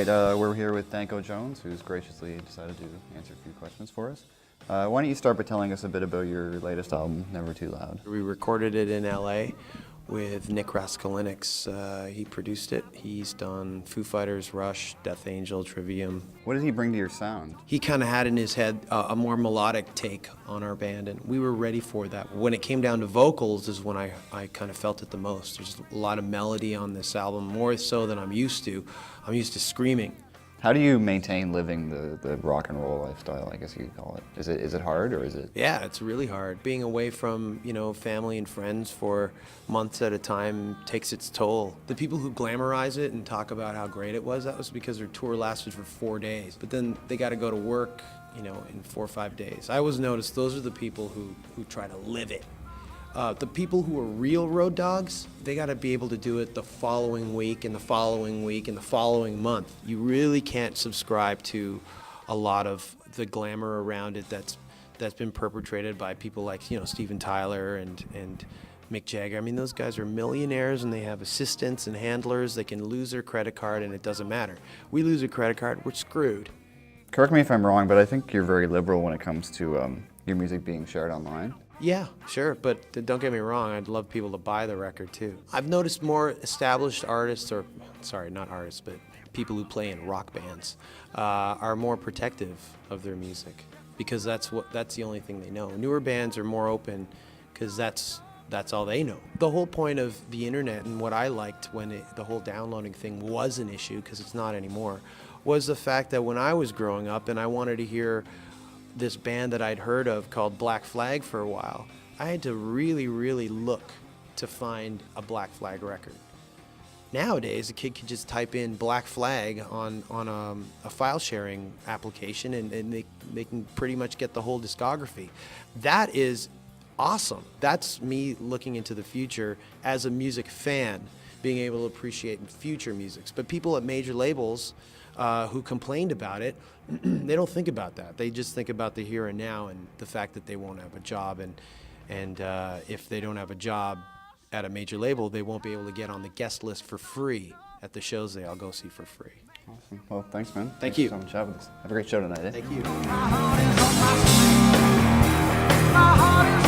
right, we're here with Danko Jones, who's graciously decided to answer a few questions for us. Why don't you start by telling us a bit about your latest album, Never Too Loud? We recorded it in LA with Nick Raskolinix. He produced it. He's done Foo Fighters, Rush, Death Angel, Trivium. What did he bring to your sound? He kind of had in his head a more melodic take on our band, and we were ready for that. When it came down to vocals is when I kind of felt it the most. There's a lot of melody on this album, more so than I'm used to. I'm used to screaming. How do you maintain living the rock and roll lifestyle, I guess you could call it? Is it hard, or is it? Yeah, it's really hard. Being away from, family and friends for months at a time takes its toll. The people who glamorize it and talk about how great it was, that was because their tour lasted for 4 days. But then they got to go to work, in 4 or 5 days. I always notice those are the people who try to live it. The people who are real road dogs, they got to be able to do it the following week and the following week and the following month. You really can't subscribe to a lot of the glamour around it that's been perpetrated by people like Steven Tyler and Mick Jagger. I mean, those guys are millionaires and they have assistants and handlers. They can lose their credit card and it doesn't matter. We lose a credit card, we're screwed. Correct me if I'm wrong, but I think you're very liberal when it comes to your music being shared online. Yeah, sure, but don't get me wrong, I'd love people to buy the record too. I've noticed more established artists, or sorry, not artists, but people who play in rock bands, are more protective of their music because that's the only thing they know. Newer bands are more open because that's all they know. The whole point of the internet and what I liked when the whole downloading thing was an issue, because it's not anymore, was the fact that when I was growing up and I wanted to hear this band that I'd heard of called Black Flag for a while, I had to really, really look to find a Black Flag record. Nowadays, a kid can just type in Black Flag on a file sharing application and they can pretty much get the whole discography. That is awesome. That's me looking into the future as a music fan, being able to appreciate future musics. But people at major labels who complained about it, they don't think about that. They just think about the here and now and the fact that they won't have a job. And if they don't have a job at a major label, they won't be able to get on the guest list for free at the shows they all go see for free. Awesome. Well, thanks, man. Thank you. Thanks for coming to chat with us. Have a great show tonight. Thank you. My heart is